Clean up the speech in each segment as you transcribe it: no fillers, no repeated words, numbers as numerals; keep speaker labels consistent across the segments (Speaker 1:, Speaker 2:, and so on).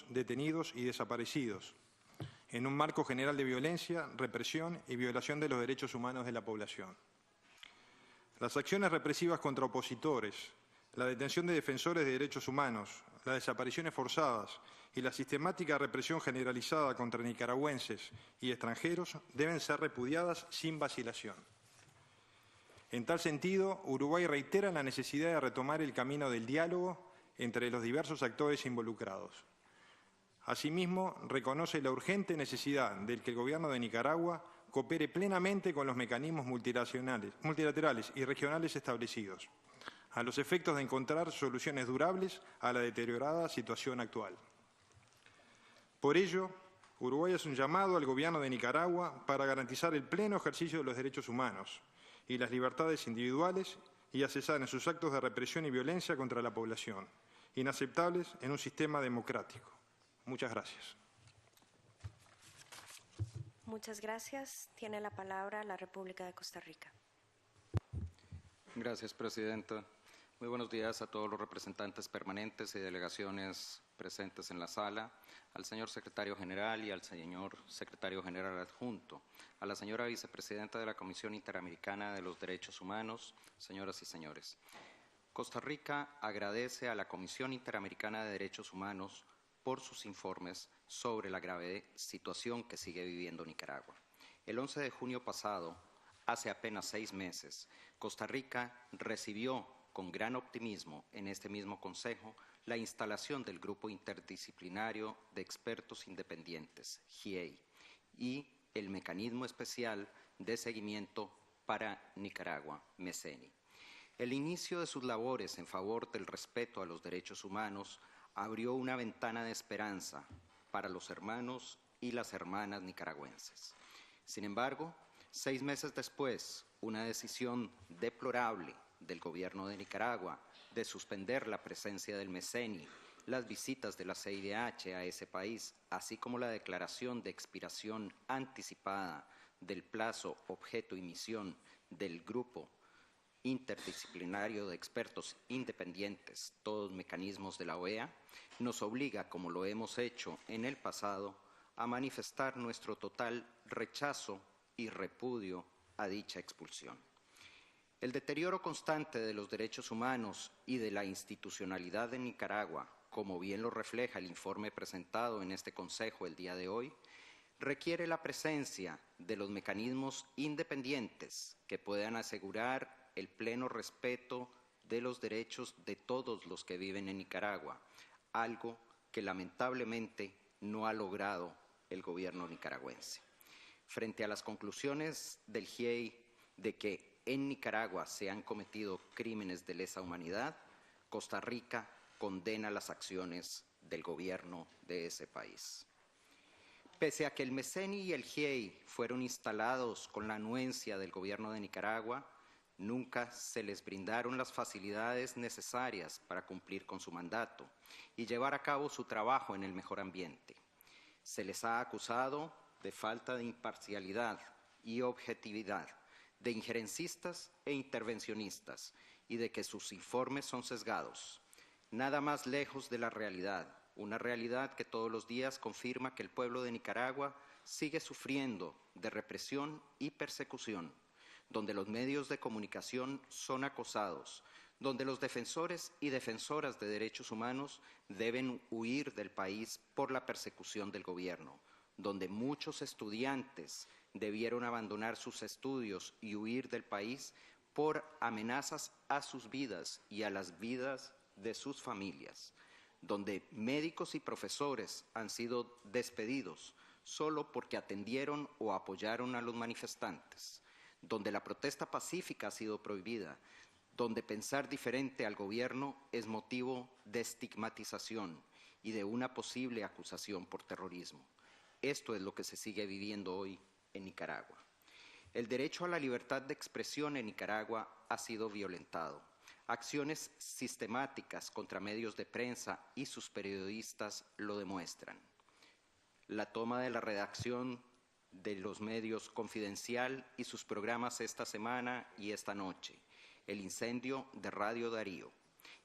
Speaker 1: detenidos y desaparecidos, en un marco general de violencia, represión y violación de los derechos humanos de la población. Las acciones represivas contra opositores, la detención de defensores de derechos humanos, las desapariciones forzadas y la sistemática represión generalizada contra nicaragüenses y extranjeros deben ser repudiadas sin vacilación. En tal sentido, Uruguay reitera la necesidad de retomar el camino del diálogo entre los diversos actores involucrados. Asimismo, reconoce la urgente necesidad de que el Gobierno de Nicaragua coopere plenamente con los mecanismos multilaterales y regionales establecidos, a los efectos de encontrar soluciones durables a la deteriorada situación actual. Por ello, Uruguay hace un llamado al Gobierno de Nicaragua para garantizar el pleno ejercicio de los derechos humanos y las libertades individuales y a cesar en sus actos de represión y violencia contra la población, inaceptables en un sistema democrático. Muchas gracias.
Speaker 2: Muchas gracias. Tiene la palabra la República de Costa Rica.
Speaker 3: Gracias, Presidenta. Muy buenos días a todos los representantes permanentes y delegaciones presentes en la sala, al señor Secretario General y al señor Secretario General Adjunto, a la señora Vicepresidenta de la Comisión Interamericana de los Derechos Humanos, señoras y señores. Costa Rica agradece a la Comisión Interamericana de Derechos Humanos por sus informes sobre la grave situación que sigue viviendo Nicaragua. El 11 de junio pasado, hace apenas 6 meses, Costa Rica recibió con gran optimismo en este mismo Consejo la instalación del Grupo Interdisciplinario de Expertos Independientes, GIEI, y el Mecanismo Especial de Seguimiento para Nicaragua, MECENI. El inicio de sus labores en favor del respeto a los derechos humanos abrió una ventana de esperanza para los hermanos y las hermanas nicaragüenses. Sin embargo, 6 meses después, una decisión deplorable del Gobierno de Nicaragua de suspender la presencia del MECENI, las visitas de la CIDH a ese país, así como la declaración de expiración anticipada del plazo, objeto y misión del Grupo Interdisciplinario de Expertos Independientes, todos mecanismos de la OEA, nos obliga, como lo hemos hecho en el pasado, a manifestar nuestro total rechazo y repudio a dicha expulsión. El deterioro constante de los derechos humanos y de la institucionalidad de Nicaragua, como bien lo refleja el informe presentado en este Consejo el día de hoy, requiere la presencia de los mecanismos independientes que puedan asegurar el pleno respeto de los derechos de todos los que viven en Nicaragua, algo que lamentablemente no ha logrado el gobierno nicaragüense. Frente a las conclusiones del GIEI de que en Nicaragua se han cometido crímenes de lesa humanidad, Costa Rica condena las acciones del gobierno de ese país. Pese a que el MECENI y el GIEI fueron instalados con la anuencia del gobierno de Nicaragua, nunca se les brindaron las facilidades necesarias para cumplir con su mandato y llevar a cabo su trabajo en el mejor ambiente. Se les ha acusado de falta de imparcialidad y objetividad, de injerencistas e intervencionistas y de que sus informes son sesgados. Nada más lejos de la realidad, una realidad que todos los días confirma que el pueblo de Nicaragua sigue sufriendo de represión y persecución, donde los medios de comunicación son acosados, donde los defensores y defensoras de derechos humanos deben huir del país por la persecución del gobierno, donde muchos estudiantes debieron abandonar sus estudios y huir del país por amenazas a sus vidas y a las vidas de sus familias, donde médicos y profesores han sido despedidos solo porque atendieron o apoyaron a los manifestantes, donde la protesta pacífica ha sido prohibida, donde pensar diferente al gobierno es motivo de estigmatización y de una posible acusación por terrorismo. Esto es lo que se sigue viviendo hoy en Nicaragua. El derecho a la libertad de expresión en Nicaragua ha sido violentado. Acciones sistemáticas contra medios de prensa y sus periodistas lo demuestran. La toma de la redacción de los medios Confidencial y sus programas esta semana y esta noche, el incendio de Radio Darío.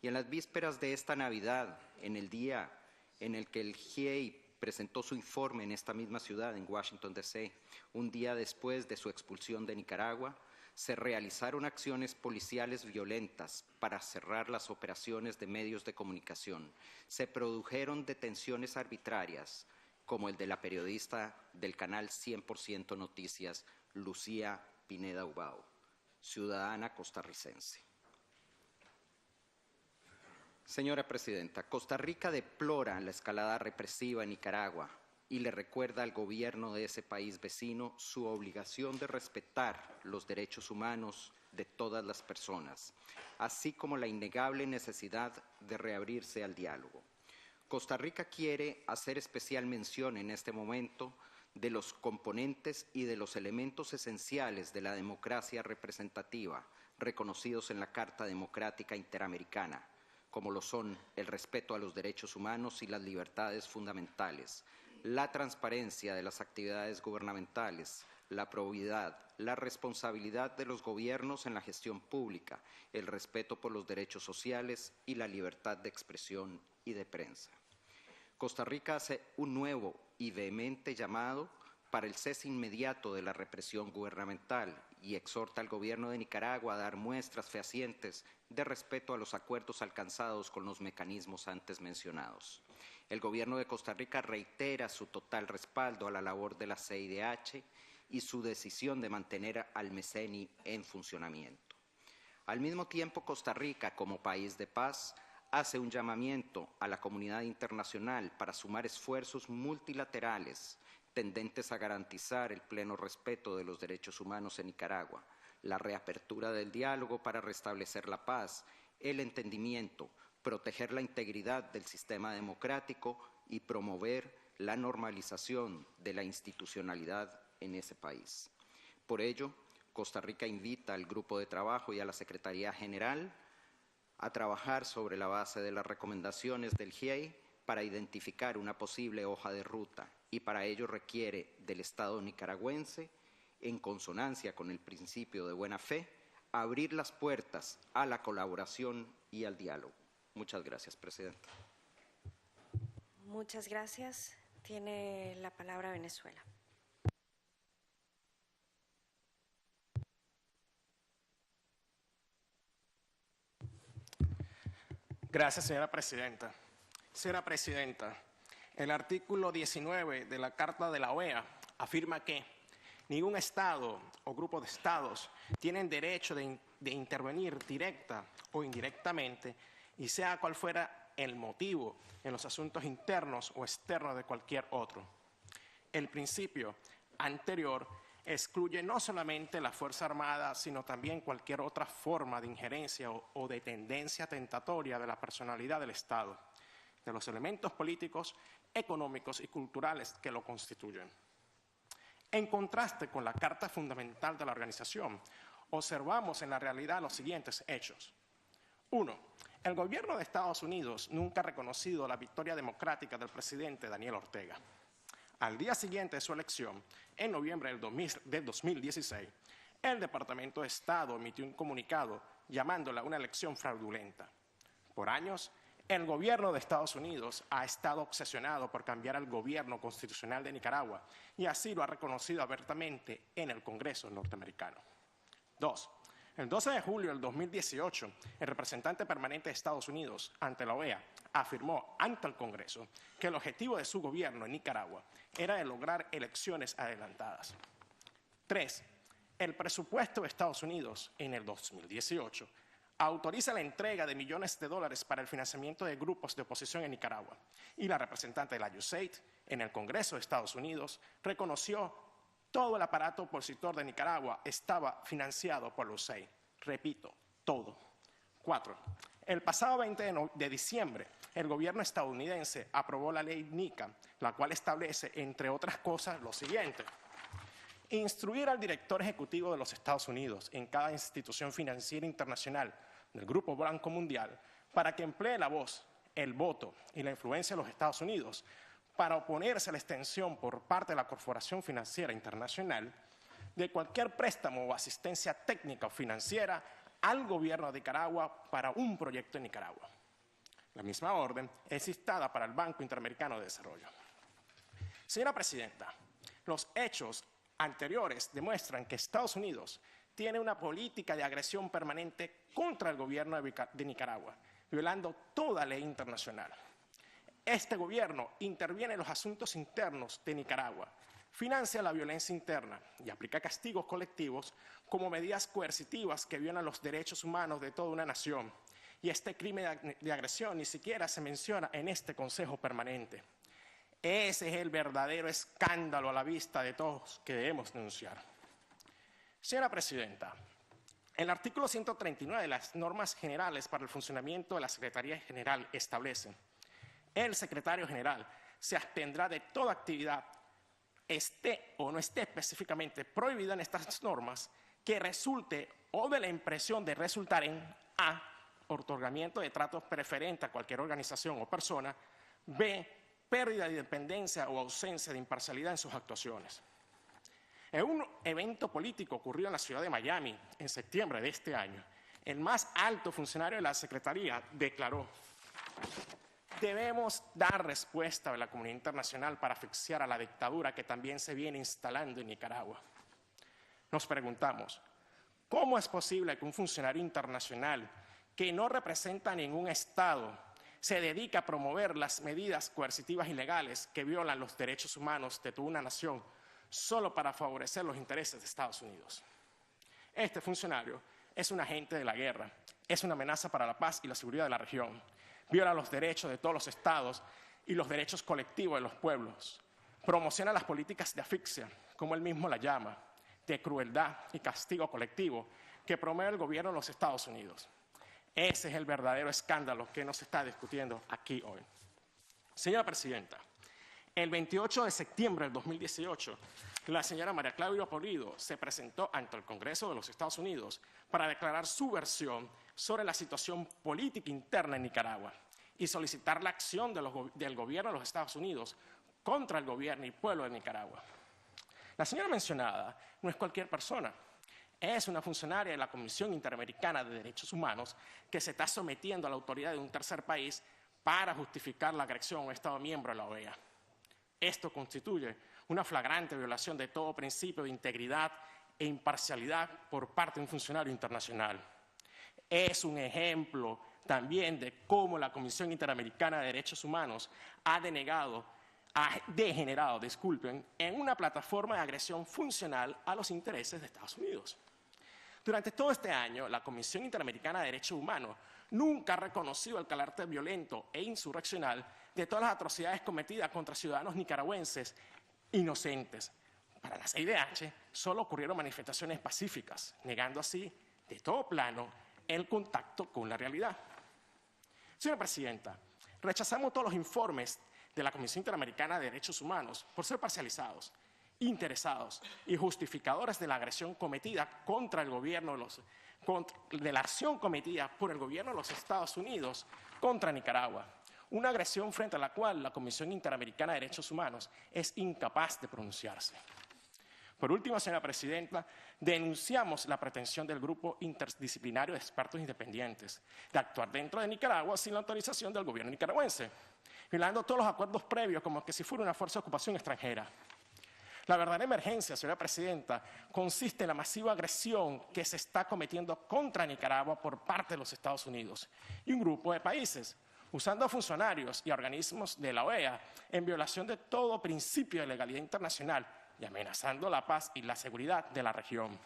Speaker 3: Y en las vísperas de esta Navidad, en el día en el que el GIEI presentó su informe en esta misma ciudad, en Washington, D.C., un día después de su expulsión de Nicaragua, se realizaron acciones policiales violentas para cerrar las operaciones de medios de comunicación. Se produjeron detenciones arbitrarias, como el de la periodista del canal 100% Noticias, Lucía Pineda Ubao, ciudadana costarricense. Señora Presidenta, Costa Rica deplora la escalada represiva en Nicaragua y le recuerda al gobierno de ese país vecino su obligación de respetar los derechos humanos de todas las personas, así como la innegable necesidad de reabrirse al diálogo. Costa Rica quiere hacer especial mención en este momento de los componentes y de los elementos esenciales de la democracia representativa reconocidos en la Carta Democrática Interamericana, como lo son el respeto a los derechos humanos y las libertades fundamentales, la transparencia de las actividades gubernamentales, la probidad, la responsabilidad de los gobiernos en la gestión pública, el respeto por los derechos sociales y la libertad de expresión y de prensa. Costa Rica hace un nuevo y vehemente llamado para el cese inmediato de la represión gubernamental y exhorta al gobierno de Nicaragua a dar muestras fehacientes de respeto a los acuerdos alcanzados con los mecanismos antes mencionados. El gobierno de Costa Rica reitera su total respaldo a la labor de la CIDH y su decisión de mantener al MECENI en funcionamiento. Al mismo tiempo, Costa Rica, como país de paz, hace un llamamiento a la comunidad internacional para sumar esfuerzos multilaterales tendentes a garantizar el pleno respeto de los derechos humanos en Nicaragua, la reapertura del diálogo para restablecer la paz, el entendimiento, proteger la integridad del sistema democrático y promover la normalización de la institucionalidad en ese país. Por ello, Costa Rica invita al Grupo de Trabajo y a la Secretaría General a trabajar sobre la base de las recomendaciones del GIEI para identificar una posible hoja de ruta y para ello requiere del Estado nicaragüense, en consonancia con el principio de buena fe, abrir las puertas a la colaboración y al diálogo. Muchas gracias, Presidenta.
Speaker 2: Muchas gracias. Tiene la palabra Venezuela.
Speaker 4: Gracias, señora Presidenta. Señora Presidenta, el artículo 19 de la Carta de la OEA afirma que ningún Estado o grupo de Estados tienen derecho de intervenir directa o indirectamente, y sea cual fuera el motivo, en los asuntos internos o externos de cualquier otro. El principio anterior excluye no solamente la Fuerza Armada, sino también cualquier otra forma de injerencia o de tendencia tentatoria de la personalidad del Estado, de los elementos políticos, económicos y culturales que lo constituyen. En contraste con la Carta Fundamental de la organización, observamos en la realidad los siguientes hechos. 1. El gobierno de Estados Unidos nunca ha reconocido la victoria democrática del presidente Daniel Ortega. Al día siguiente de su elección, en noviembre del 2016, el Departamento de Estado emitió un comunicado llamándola una elección fraudulenta. Por años, el gobierno de Estados Unidos ha estado obsesionado por cambiar al gobierno constitucional de Nicaragua y así lo ha reconocido abiertamente en el Congreso norteamericano. 2. El 12 de julio del 2018, el representante permanente de Estados Unidos ante la OEA afirmó ante el Congreso que el objetivo de su gobierno en Nicaragua era de lograr elecciones adelantadas. 3. El presupuesto de Estados Unidos en el 2018 autoriza la entrega de millones de dólares para el financiamiento de grupos de oposición en Nicaragua, y la representante de la USAID en el Congreso de Estados Unidos reconoció todo el aparato opositor de Nicaragua estaba financiado por la USAID. Repito, todo. 4. El pasado 20 de diciembre, el gobierno estadounidense aprobó la ley NICA, la cual establece, entre otras cosas, lo siguiente: instruir al director ejecutivo de los Estados Unidos en cada institución financiera internacional del Grupo Banco Mundial para que emplee la voz, el voto y la influencia de los Estados Unidos para oponerse a la extensión por parte de la Corporación Financiera Internacional de cualquier préstamo o asistencia técnica o financiera al gobierno de Nicaragua para un proyecto en Nicaragua. La misma orden es dictada para el Banco Interamericano de Desarrollo. Señora Presidenta, los hechos anteriores demuestran que Estados Unidos tiene una política de agresión permanente contra el gobierno de Nicaragua, violando toda ley internacional. Este gobierno interviene en los asuntos internos de Nicaragua, financia la violencia interna y aplica castigos colectivos como medidas coercitivas que violan los derechos humanos de toda una nación. Y este crimen de agresión ni siquiera se menciona en este Consejo Permanente. Ese es el verdadero escándalo a la vista de todos que debemos denunciar. Señora Presidenta, el artículo 139 de las normas generales para el funcionamiento de la Secretaría General establece: el secretario general se abstendrá de toda actividad, esté o no esté específicamente prohibida en estas normas, que resulte o de la impresión de resultar en A, otorgamiento de tratos preferentes a cualquier organización o persona, B, pérdida de independencia o ausencia de imparcialidad en sus actuaciones. En un evento político ocurrido en la ciudad de Miami en septiembre de este año, el más alto funcionario de la Secretaría declaró: debemos dar respuesta a la comunidad internacional para asfixiar a la dictadura que también se viene instalando en Nicaragua. Nos preguntamos, ¿cómo es posible que un funcionario internacional que no representa a ningún Estado se dedica a promover las medidas coercitivas ilegales que violan los derechos humanos de toda una nación solo para favorecer los intereses de Estados Unidos? Este funcionario es un agente de la guerra, es una amenaza para la paz y la seguridad de la región, viola los derechos de todos los estados y los derechos colectivos de los pueblos, promociona las políticas de asfixia, como él mismo la llama, de crueldad y castigo colectivo que promueve el gobierno de los Estados Unidos. Ese es el verdadero escándalo que nos está discutiendo aquí hoy. Señora Presidenta, el 28 de septiembre del 2018, la señora María Claudia Pulido se presentó ante el Congreso de los Estados Unidos para declarar su versión sobre la situación política interna en Nicaragua y solicitar la acción del gobierno de los Estados Unidos contra el gobierno y pueblo de Nicaragua. La señora mencionada no es cualquier persona. Es una funcionaria de la Comisión Interamericana de Derechos Humanos que se está sometiendo a la autoridad de un tercer país para justificar la agresión a un Estado miembro de la OEA. Esto constituye una flagrante violación de todo principio de integridad e imparcialidad por parte de un funcionario internacional. Es un ejemplo también de cómo la Comisión Interamericana de Derechos Humanos ha degenerado en una plataforma de agresión funcional a los intereses de Estados Unidos. Durante todo este año, la Comisión Interamericana de Derechos Humanos nunca ha reconocido el carácter violento e insurreccional de todas las atrocidades cometidas contra ciudadanos nicaragüenses inocentes. Para la CIDH solo ocurrieron manifestaciones pacíficas, negando así de todo plano el contacto con la realidad. Señora Presidenta, rechazamos todos los informes de la Comisión Interamericana de Derechos Humanos por ser parcializados, interesados y justificadores de la agresión cometida contra el gobierno de la acción cometida por el gobierno de los Estados Unidos contra Nicaragua. Una agresión frente a la cual la Comisión Interamericana de Derechos Humanos es incapaz de pronunciarse. Por último, señora Presidenta, denunciamos la pretensión del Grupo Interdisciplinario de Expertos Independientes de actuar dentro de Nicaragua sin la autorización del gobierno nicaragüense, violando todos los acuerdos previos como que si fuera una fuerza de ocupación extranjera. La verdadera emergencia, señora Presidenta, consiste en la masiva agresión que se está cometiendo contra Nicaragua por parte de los Estados Unidos y un grupo de países, usando a funcionarios y organismos de la OEA en violación de todo principio de legalidad internacional y amenazando la paz y la seguridad de la región.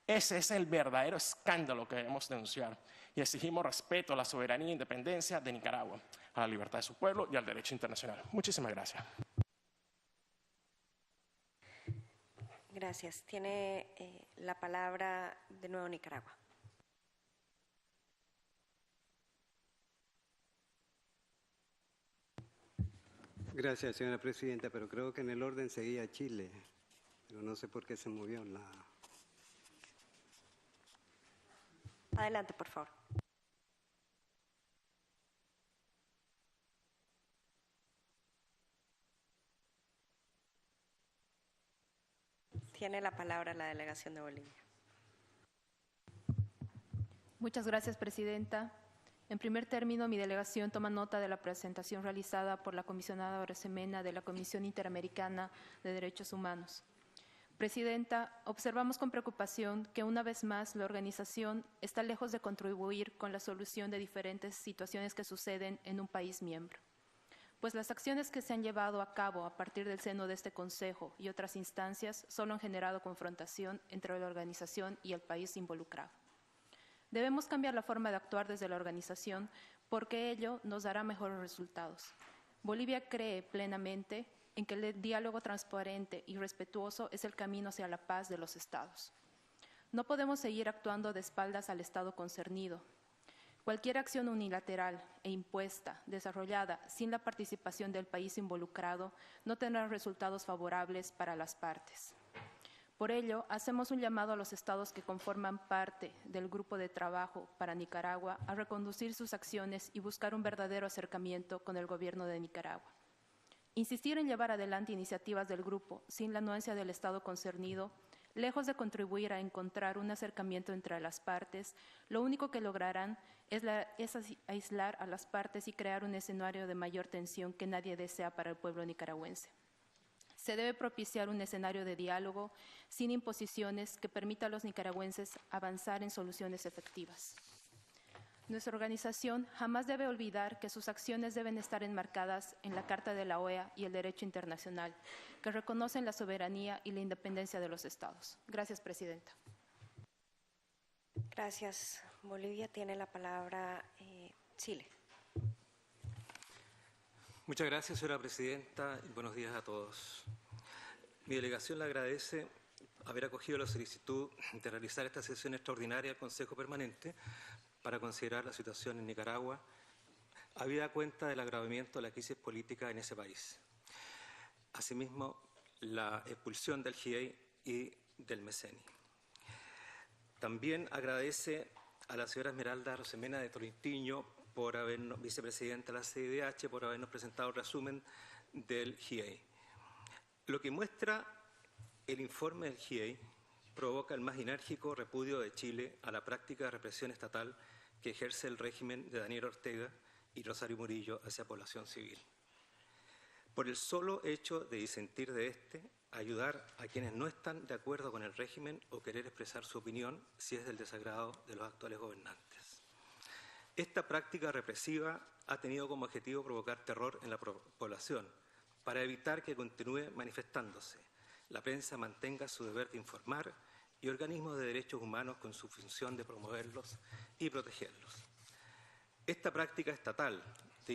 Speaker 4: Ese es el verdadero escándalo que debemos denunciar y exigimos respeto a la soberanía e independencia de Nicaragua, a la libertad de su pueblo y al derecho internacional. Muchísimas gracias.
Speaker 2: Gracias. Tiene la palabra de nuevo Nicaragua.
Speaker 5: Gracias, señora Presidenta, pero creo que en el orden seguía Chile, pero no sé por qué se movió la...
Speaker 2: Adelante, por favor. Tiene la palabra la delegación de Bolivia.
Speaker 6: Muchas gracias, Presidenta. En primer término, mi delegación toma nota de la presentación realizada por la comisionada Arosemena de la Comisión Interamericana de Derechos Humanos. Presidenta, observamos con preocupación que una vez más la organización está lejos de contribuir con la solución de diferentes situaciones que suceden en un país miembro, pues las acciones que se han llevado a cabo a partir del seno de este Consejo y otras instancias solo han generado confrontación entre la organización y el país involucrado. Debemos cambiar la forma de actuar desde la organización porque ello nos dará mejores resultados. Bolivia cree plenamente en que el diálogo transparente y respetuoso es el camino hacia la paz de los estados. No podemos seguir actuando de espaldas al estado concernido. Cualquier acción unilateral e impuesta, desarrollada sin la participación del país involucrado, no tendrá resultados favorables para las partes. Por ello, hacemos un llamado a los estados que conforman parte del Grupo de Trabajo para Nicaragua a reconducir sus acciones y buscar un verdadero acercamiento con el gobierno de Nicaragua. Insistir en llevar adelante iniciativas del grupo sin la anuencia del estado concernido, lejos de contribuir a encontrar un acercamiento entre las partes, lo único que lograrán es aislar a las partes y crear un escenario de mayor tensión que nadie desea para el pueblo nicaragüense. Se debe propiciar un escenario de diálogo sin imposiciones que permita a los nicaragüenses avanzar en soluciones efectivas. Nuestra organización jamás debe olvidar que sus acciones deben estar enmarcadas en la Carta de la OEA y el derecho internacional, que reconocen la soberanía y la independencia de los estados. Gracias, Presidenta.
Speaker 2: Gracias. Bolivia tiene la palabra Chile.
Speaker 7: Muchas gracias, señora Presidenta, y buenos días a todos. Mi delegación le agradece haber acogido la solicitud de realizar esta sesión extraordinaria del Consejo Permanente para considerar la situación en Nicaragua, habida cuenta del agravamiento de la crisis política en ese país. Asimismo, la expulsión del GIEI y del MECENI. También agradece a la señora Esmeralda Arosemena de Tolentiño, vicepresidenta de la CIDH, por habernos presentado el resumen del GIEI. Lo que muestra el informe del GIEI provoca el más enérgico repudio de Chile a la práctica de represión estatal que ejerce el régimen de Daniel Ortega y Rosario Murillo hacia población civil. Por el solo hecho de disentir de ayudar a quienes no están de acuerdo con el régimen o querer expresar su opinión si es del desagrado de los actuales gobernantes. Esta práctica represiva ha tenido como objetivo provocar terror en la población para evitar que continúe manifestándose, la prensa mantenga su deber de informar y organismos de derechos humanos con su función de promoverlos y protegerlos. Esta práctica estatal de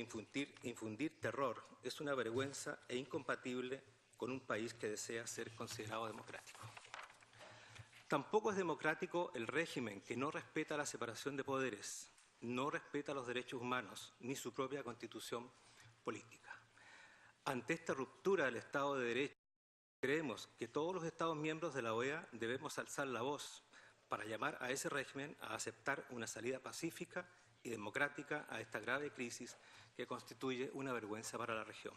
Speaker 7: infundir terror es una vergüenza e incompatible con un país que desea ser considerado democrático. Tampoco es democrático el régimen que no respeta la separación de poderes, no respeta los derechos humanos ni su propia constitución política. Ante esta ruptura del Estado de Derecho, creemos que todos los Estados miembros de la OEA debemos alzar la voz para llamar a ese régimen a aceptar una salida pacífica y democrática a esta grave crisis que constituye una vergüenza para la región.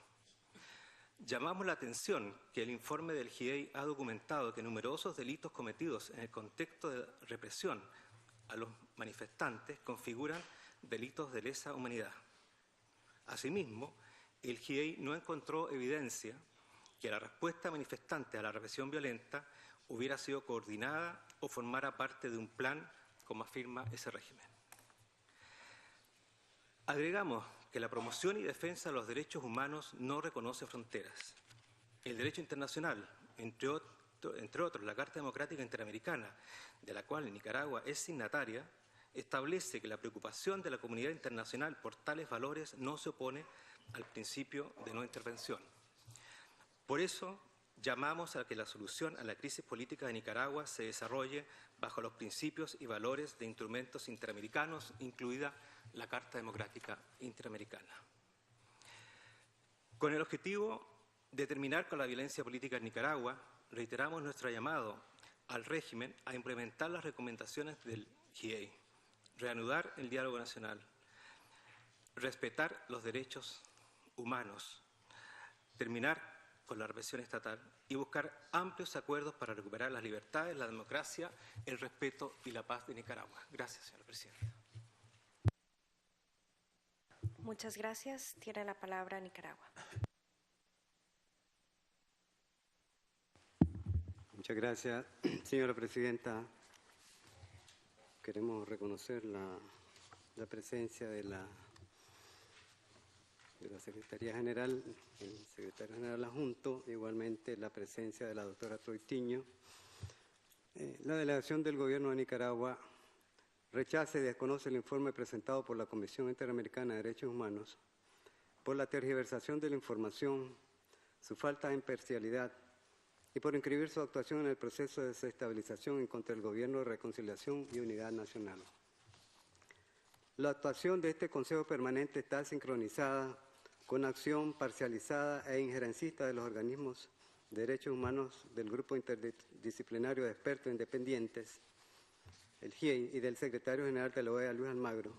Speaker 7: Llamamos la atención que el informe del GIEI ha documentado que numerosos delitos cometidos en el contexto de represión a los manifestantes configuran delitos de lesa humanidad. Asimismo, el GIEI no encontró evidencia que la respuesta manifestante a la represión violenta hubiera sido coordinada o formara parte de un plan, como afirma ese régimen. Agregamos que la promoción y defensa de los derechos humanos no reconoce fronteras. El derecho internacional, entre otros la Carta Democrática Interamericana, de la cual Nicaragua es signataria, establece que la preocupación de la comunidad internacional por tales valores no se opone al principio de no intervención. Por eso, llamamos a que la solución a la crisis política de Nicaragua se desarrolle bajo los principios y valores de instrumentos interamericanos, incluida la Carta Democrática Interamericana. Con el objetivo de terminar con la violencia política en Nicaragua, reiteramos nuestro llamado al régimen a implementar las recomendaciones del GIEI, reanudar el diálogo nacional, respetar los derechos humanos, terminar con la represión estatal y buscar amplios acuerdos para recuperar las libertades, la democracia, el respeto y la paz de Nicaragua. Gracias, señora Presidenta.
Speaker 2: Muchas gracias. Tiene la palabra Nicaragua.
Speaker 5: Muchas gracias, señora presidenta. Queremos reconocer la presencia de la Secretaría General, el Secretario General Adjunto, igualmente la presencia de la doctora Troitiño. La delegación del Gobierno de Nicaragua rechaza y desconoce el informe presentado por la Comisión Interamericana de Derechos Humanos por la tergiversación de la información, su falta de imparcialidad y por inscribir su actuación en el proceso de desestabilización en contra del Gobierno de Reconciliación y Unidad Nacional. La actuación de este Consejo Permanente está sincronizada con acción parcializada e injerencista de los organismos de derechos humanos del Grupo Interdisciplinario de Expertos Independientes, el GIEI, y del Secretario General de la OEA, Luis Almagro,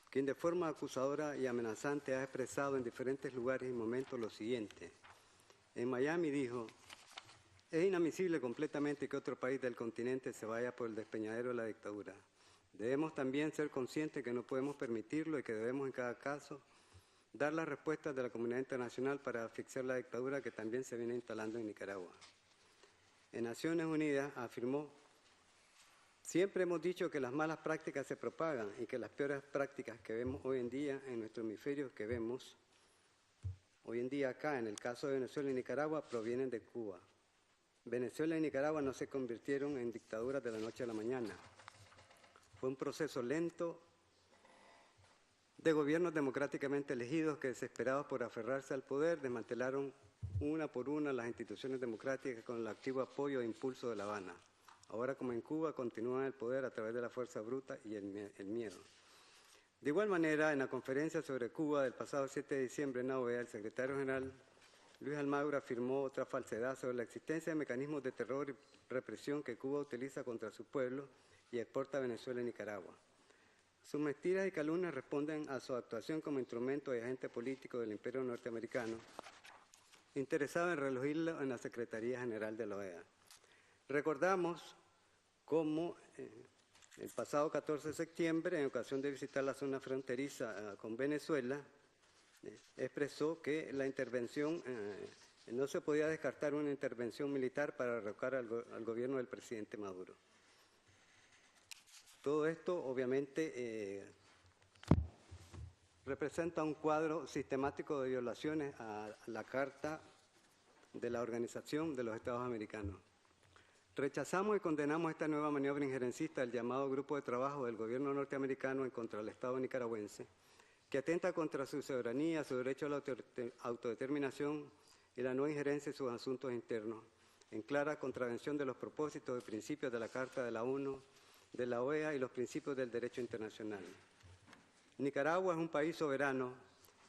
Speaker 5: quien de forma acusadora y amenazante ha expresado en diferentes lugares y momentos lo siguiente. En Miami dijo: es inadmisible completamente que otro país del continente se vaya por el despeñadero de la dictadura. Debemos también ser conscientes que no podemos permitirlo y que debemos en cada caso dar las respuestas de la comunidad internacional para asfixiar la dictadura que también se viene instalando en Nicaragua. En Naciones Unidas afirmó: siempre hemos dicho que las malas prácticas se propagan y que las peores prácticas que vemos hoy en día en nuestro hemisferio, que vemos hoy en día acá, en el caso de Venezuela y Nicaragua, provienen de Cuba. Venezuela y Nicaragua no se convirtieron en dictaduras de la noche a la mañana. Fue un proceso lento de gobiernos democráticamente elegidos que, desesperados por aferrarse al poder, desmantelaron una por una las instituciones democráticas con el activo apoyo e impulso de La Habana. Ahora, como en Cuba, continúan el poder a través de la fuerza bruta y el miedo. De igual manera, en la conferencia sobre Cuba del pasado 7 de diciembre en la OEA, el secretario general Luis Almagro afirmó otra falsedad sobre la existencia de mecanismos de terror y represión que Cuba utiliza contra su pueblo y exporta a Venezuela y Nicaragua. Sus mentiras y calumnias responden a su actuación como instrumento y agente político del imperio norteamericano, interesado en reelegirlo en la Secretaría General de la OEA. Recordamos cómo el pasado 14 de septiembre, en ocasión de visitar la zona fronteriza con Venezuela, expresó que la intervención, no se podía descartar una intervención militar para derrocar al gobierno del presidente Maduro. Todo esto, obviamente, representa un cuadro sistemático de violaciones a la Carta de la Organización de los Estados Americanos. Rechazamos y condenamos esta nueva maniobra injerencista del llamado Grupo de Trabajo del Gobierno norteamericano en contra del Estado nicaragüense, que atenta contra su soberanía, su derecho a la autodeterminación y la no injerencia en sus asuntos internos, en clara contravención de los propósitos y principios de la Carta de la ONU, de la OEA y los principios del derecho internacional. Nicaragua es un país soberano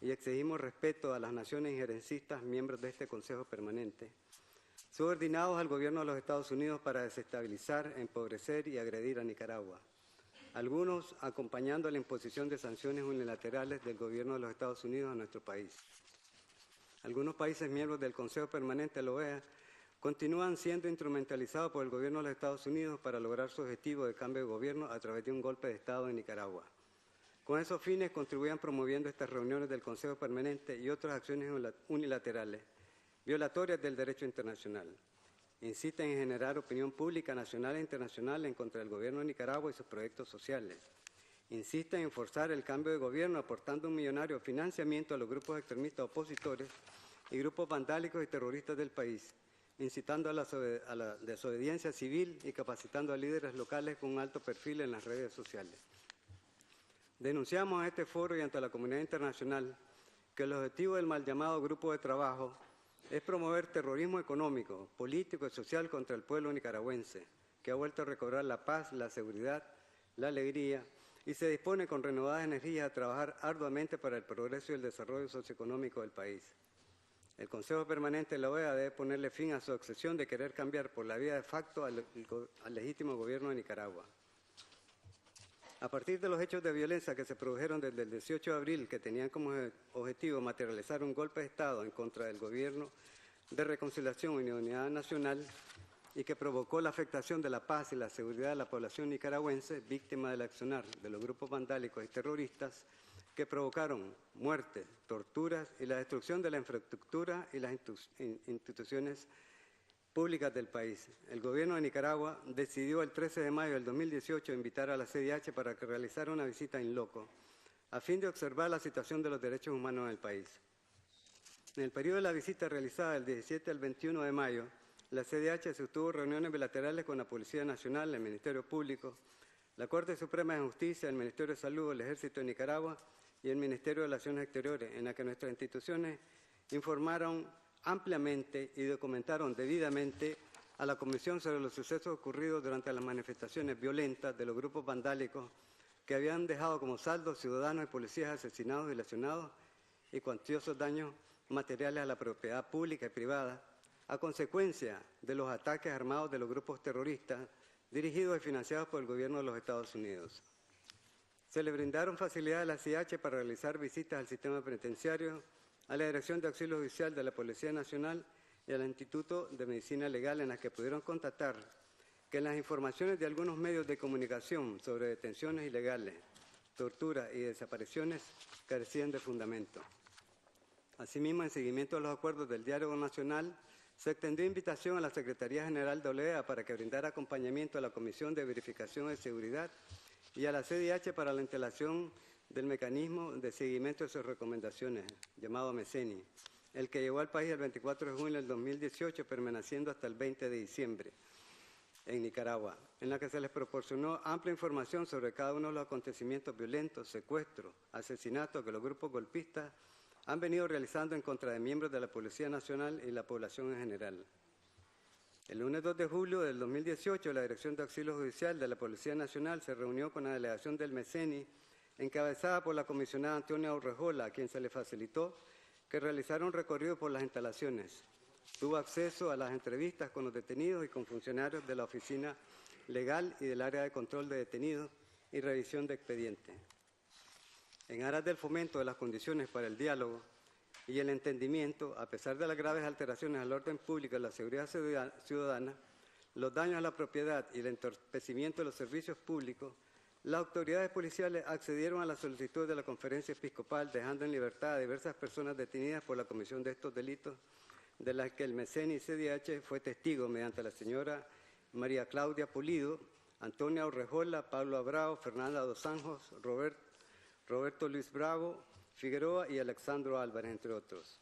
Speaker 5: y exigimos respeto a las naciones injerencistas, miembros de este Consejo Permanente, subordinados al gobierno de los Estados Unidos para desestabilizar, empobrecer y agredir a Nicaragua, algunos acompañando la imposición de sanciones unilaterales del gobierno de los Estados Unidos a nuestro país. Algunos países miembros del Consejo Permanente de la OEA continúan siendo instrumentalizados por el gobierno de los Estados Unidos para lograr su objetivo de cambio de gobierno a través de un golpe de Estado en Nicaragua. Con esos fines contribuían promoviendo estas reuniones del Consejo Permanente y otras acciones unilaterales, violatorias del derecho internacional. Inciten en generar opinión pública nacional e internacional en contra del gobierno de Nicaragua y sus proyectos sociales. Insisten en forzar el cambio de gobierno aportando un millonario financiamiento a los grupos extremistas opositores y grupos vandálicos y terroristas del país, incitando a la desobediencia civil y capacitando a líderes locales con un alto perfil en las redes sociales. Denunciamos a este foro y ante la comunidad internacional que el objetivo del mal llamado Grupo de Trabajo es promover terrorismo económico, político y social contra el pueblo nicaragüense, que ha vuelto a recobrar la paz, la seguridad, la alegría y se dispone con renovadas energías a trabajar arduamente para el progreso y el desarrollo socioeconómico del país. El Consejo Permanente de la OEA debe ponerle fin a su obsesión de querer cambiar por la vía de facto al legítimo gobierno de Nicaragua. A partir de los hechos de violencia que se produjeron desde el 18 de abril, que tenían como objetivo materializar un golpe de Estado en contra del Gobierno de Reconciliación y Unidad Nacional y que provocó la afectación de la paz y la seguridad de la población nicaragüense, víctima del accionar de los grupos vandálicos y terroristas que provocaron muertes, torturas y la destrucción de la infraestructura y las instituciones públicas del país. El gobierno de Nicaragua decidió el 13 de mayo del 2018 invitar a la CIDH para que realizara una visita in loco, a fin de observar la situación de los derechos humanos en el país. En el periodo de la visita realizada del 17 al 21 de mayo, la CIDH sostuvo reuniones bilaterales con la Policía Nacional, el Ministerio Público, la Corte Suprema de Justicia, el Ministerio de Salud, el Ejército de Nicaragua y el Ministerio de Relaciones Exteriores, en la que nuestras instituciones informaron ampliamente y documentaron debidamente a la Comisión sobre los sucesos ocurridos durante las manifestaciones violentas de los grupos vandálicos que habían dejado como saldo ciudadanos y policías asesinados y lesionados y cuantiosos daños materiales a la propiedad pública y privada a consecuencia de los ataques armados de los grupos terroristas dirigidos y financiados por el gobierno de los Estados Unidos. Se le brindaron facilidades a la CIH para realizar visitas al sistema penitenciario, a la Dirección de Auxilio Judicial de la Policía Nacional y al Instituto de Medicina Legal, en las que pudieron constatar que las informaciones de algunos medios de comunicación sobre detenciones ilegales, tortura y desapariciones carecían de fundamento. Asimismo, en seguimiento a los acuerdos del Diálogo Nacional, se extendió invitación a la Secretaría General de OEA para que brindara acompañamiento a la Comisión de Verificación de Seguridad y a la CIDH para la instalación del mecanismo de seguimiento de sus recomendaciones, llamado MECENI, el que llegó al país el 24 de junio del 2018, permaneciendo hasta el 20 de diciembre en Nicaragua, en la que se les proporcionó amplia información sobre cada uno de los acontecimientos violentos, secuestros, asesinatos que los grupos golpistas han venido realizando en contra de miembros de la Policía Nacional y la población en general. El lunes 2 de julio del 2018, la Dirección de Auxilio Judicial de la Policía Nacional se reunió con la delegación del MECENI, encabezada por la comisionada Antonia Urrejola, a quien se le facilitó que realizara un recorrido por las instalaciones. Tuvo acceso a las entrevistas con los detenidos y con funcionarios de la Oficina Legal y del Área de Control de Detenidos y Revisión de Expedientes. En aras del fomento de las condiciones para el diálogo y el entendimiento, a pesar de las graves alteraciones al orden público y la seguridad ciudadana, los daños a la propiedad y el entorpecimiento de los servicios públicos, las autoridades policiales accedieron a la solicitud de la Conferencia Episcopal, dejando en libertad a diversas personas detenidas por la comisión de estos delitos, de las que el MECENI y CIDH fue testigo mediante la señora María Claudia Pulido, Antonia Urrejola, Pablo Abrao, Fernanda Dos Anjos, Roberto Luis Bravo, Figueroa y Alexandro Álvarez, entre otros.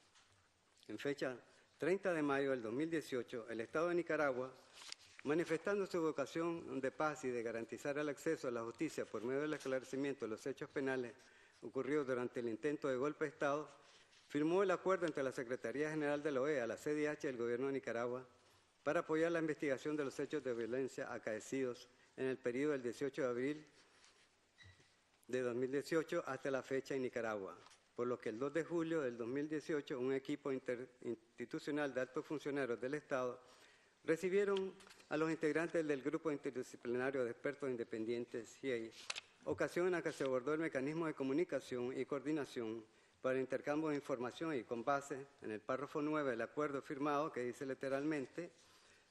Speaker 5: En fecha 30 de mayo del 2018, el Estado de Nicaragua, manifestando su vocación de paz y de garantizar el acceso a la justicia por medio del esclarecimiento de los hechos penales ocurridos durante el intento de golpe de Estado, firmó el acuerdo entre la Secretaría General de la OEA, la CIDH y el Gobierno de Nicaragua para apoyar la investigación de los hechos de violencia acaecidos en el periodo del 18 de abril de 2018 hasta la fecha en Nicaragua, por lo que el 2 de julio del 2018 un equipo interinstitucional de altos funcionarios del Estado recibieron a los integrantes del Grupo Interdisciplinario de Expertos Independientes, GIEI, ocasión en la que se abordó el mecanismo de comunicación y coordinación para el intercambio de información y con base en el párrafo 9 del acuerdo firmado, que dice literalmente: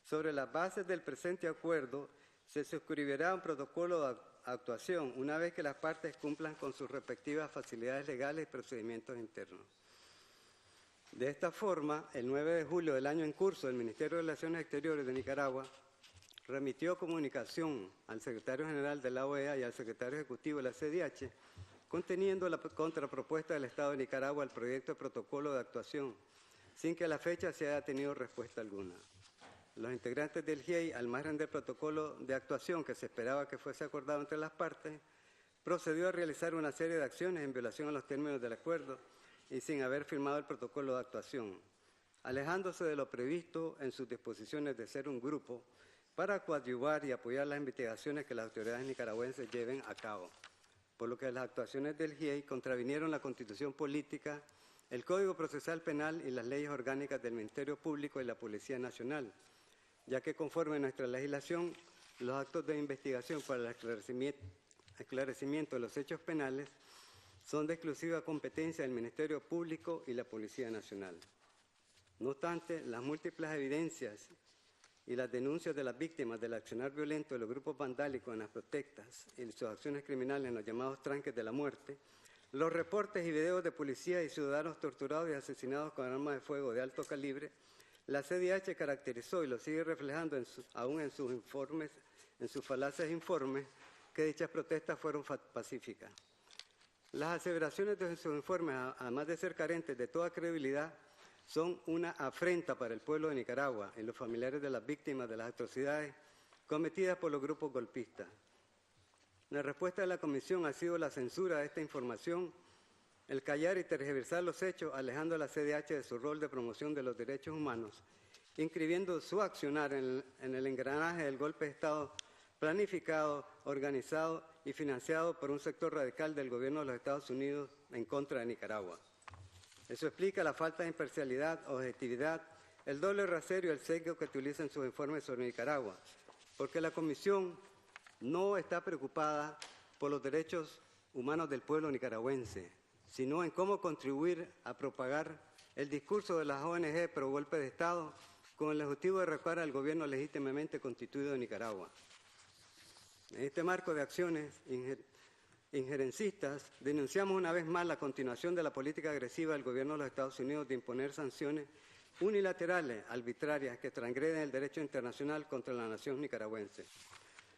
Speaker 5: sobre las bases del presente acuerdo se suscribirá un protocolo de actuación una vez que las partes cumplan con sus respectivas facilidades legales y procedimientos internos. De esta forma, el 9 de julio del año en curso, el Ministerio de Relaciones Exteriores de Nicaragua remitió comunicación al secretario general de la OEA y al secretario ejecutivo de la CIDH, conteniendo la contrapropuesta del Estado de Nicaragua al proyecto de protocolo de actuación, sin que a la fecha se haya tenido respuesta alguna. Los integrantes del GIEI, al margen del protocolo de actuación que se esperaba que fuese acordado entre las partes, procedió a realizar una serie de acciones en violación a los términos del acuerdo y sin haber firmado el protocolo de actuación, alejándose de lo previsto en sus disposiciones de ser un grupo para coadyuvar y apoyar las investigaciones que las autoridades nicaragüenses lleven a cabo, por lo que las actuaciones del GIEI contravinieron la Constitución Política, el Código Procesal Penal y las leyes orgánicas del Ministerio Público y la Policía Nacional, ya que conforme a nuestra legislación, los actos de investigación para el esclarecimiento de los hechos penales son de exclusiva competencia del Ministerio Público y la Policía Nacional. No obstante, las múltiples evidencias y las denuncias de las víctimas del accionar violento de los grupos vandálicos en las protestas y sus acciones criminales en los llamados tranques de la muerte, Los reportes y videos de policías y ciudadanos torturados y asesinados con armas de fuego de alto calibre, la CDH caracterizó y lo sigue reflejando aún en sus informes, en sus falaces informes, que dichas protestas fueron pacíficas. Las aseveraciones de sus informes, además de ser carentes de toda credibilidad, son una afrenta para el pueblo de Nicaragua y los familiares de las víctimas de las atrocidades cometidas por los grupos golpistas. La respuesta de la Comisión ha sido la censura de esta información, el callar y tergiversar los hechos, alejando a la CDH de su rol de promoción de los derechos humanos, inscribiendo su accionar en el engranaje del golpe de Estado planificado, organizado y financiado por un sector radical del gobierno de los Estados Unidos en contra de Nicaragua. Eso explica la falta de imparcialidad, objetividad, el doble rasero y el sesgo que utiliza en sus informes sobre Nicaragua, porque la Comisión no está preocupada por los derechos humanos del pueblo nicaragüense, sino en cómo contribuir a propagar el discurso de las ONG pro golpe de Estado con el objetivo de recuperar al gobierno legítimamente constituido de Nicaragua. En este marco de acciones injerencistas, denunciamos una vez más la continuación de la política agresiva del gobierno de los Estados Unidos de imponer sanciones unilaterales, arbitrarias, que transgreden el derecho internacional contra la nación nicaragüense.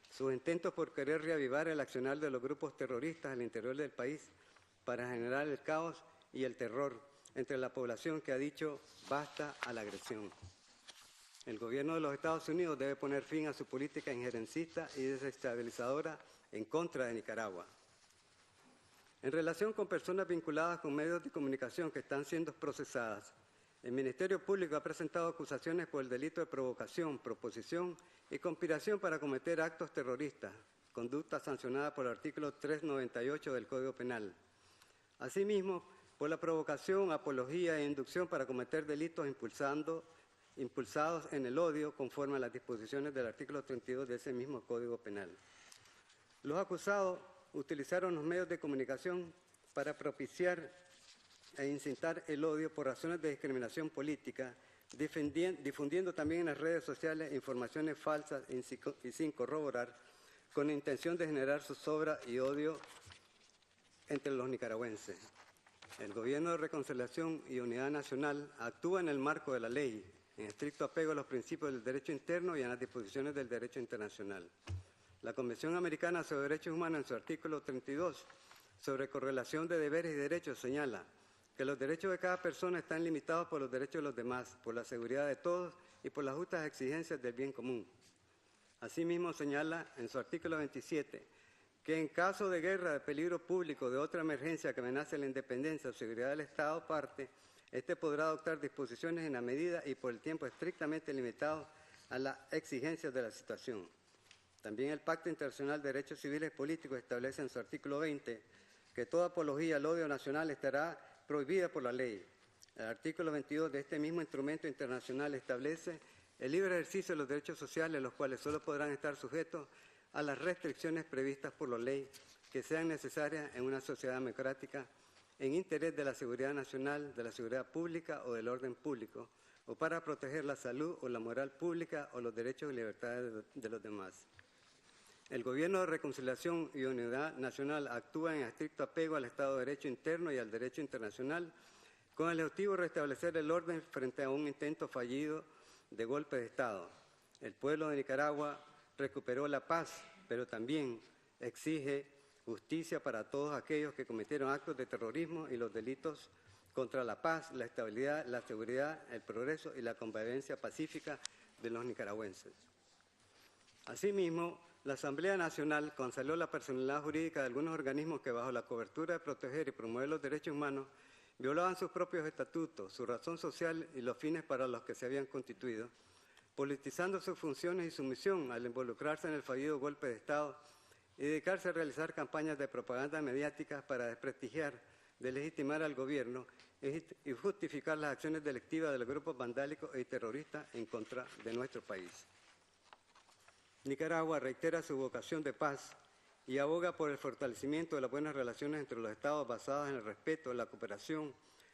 Speaker 5: Sus intentos por querer reavivar el accionar de los grupos terroristas al interior del país para generar el caos y el terror entre la población que ha dicho basta a la agresión. El gobierno de los Estados Unidos debe poner fin a su política injerencista y desestabilizadora en contra de Nicaragua. En relación con personas vinculadas con medios de comunicación que están siendo procesadas, el Ministerio Público ha presentado acusaciones por el delito de provocación, proposición y conspiración para cometer actos terroristas, conducta sancionada por el artículo 398 del Código Penal. Asimismo, por la provocación, apología e inducción para cometer delitos impulsados en el odio conforme a las disposiciones del artículo 32 de ese mismo Código Penal. Los acusados utilizaron los medios de comunicación para propiciar e incitar el odio por razones de discriminación política, difundiendo también en las redes sociales informaciones falsas y sin corroborar, con la intención de generar zozobra y odio entre los nicaragüenses. El Gobierno de Reconciliación y Unidad Nacional actúa en el marco de la ley, en estricto apego a los principios del derecho interno y a las disposiciones del derecho internacional. La Convención Americana sobre Derechos Humanos, en su artículo 32, sobre correlación de deberes y derechos, señala que los derechos de cada persona están limitados por los derechos de los demás, por la seguridad de todos y por las justas exigencias del bien común. Asimismo, señala en su artículo 27 que en caso de guerra, de peligro público, de otra emergencia que amenace la independencia o seguridad del Estado parte, éste podrá adoptar disposiciones en la medida y por el tiempo estrictamente limitados a las exigencias de la situación. También el Pacto Internacional de Derechos Civiles y Políticos establece en su artículo 20 que toda apología al odio nacional estará prohibida por la ley. El artículo 22 de este mismo instrumento internacional establece el libre ejercicio de los derechos sociales, los cuales solo podrán estar sujetos a las restricciones previstas por la ley que sean necesarias en una sociedad democrática en interés de la seguridad nacional, de la seguridad pública o del orden público, o para proteger la salud o la moral pública o los derechos y libertades de los demás. El Gobierno de Reconciliación y Unidad Nacional actúa en estricto apego al Estado de Derecho interno y al derecho internacional, con el objetivo de restablecer el orden frente a un intento fallido de golpe de Estado. El pueblo de Nicaragua recuperó la paz, pero también exige justicia para todos aquellos que cometieron actos de terrorismo y los delitos contra la paz, la estabilidad, la seguridad, el progreso y la convivencia pacífica de los nicaragüenses. Asimismo, la Asamblea Nacional canceló la personalidad jurídica de algunos organismos que, bajo la cobertura de proteger y promover los derechos humanos, violaban sus propios estatutos, su razón social y los fines para los que se habían constituido, politizando sus funciones y su misión al involucrarse en el fallido golpe de Estado y dedicarse a realizar campañas de propaganda mediática para desprestigiar, delegitimar al gobierno y justificar las acciones delictivas de los grupos vandálicos y terroristas en contra de nuestro país. Nicaragua reitera su vocación de paz y aboga por el fortalecimiento de las buenas relaciones entre los Estados basadas en el respeto, la cooperación,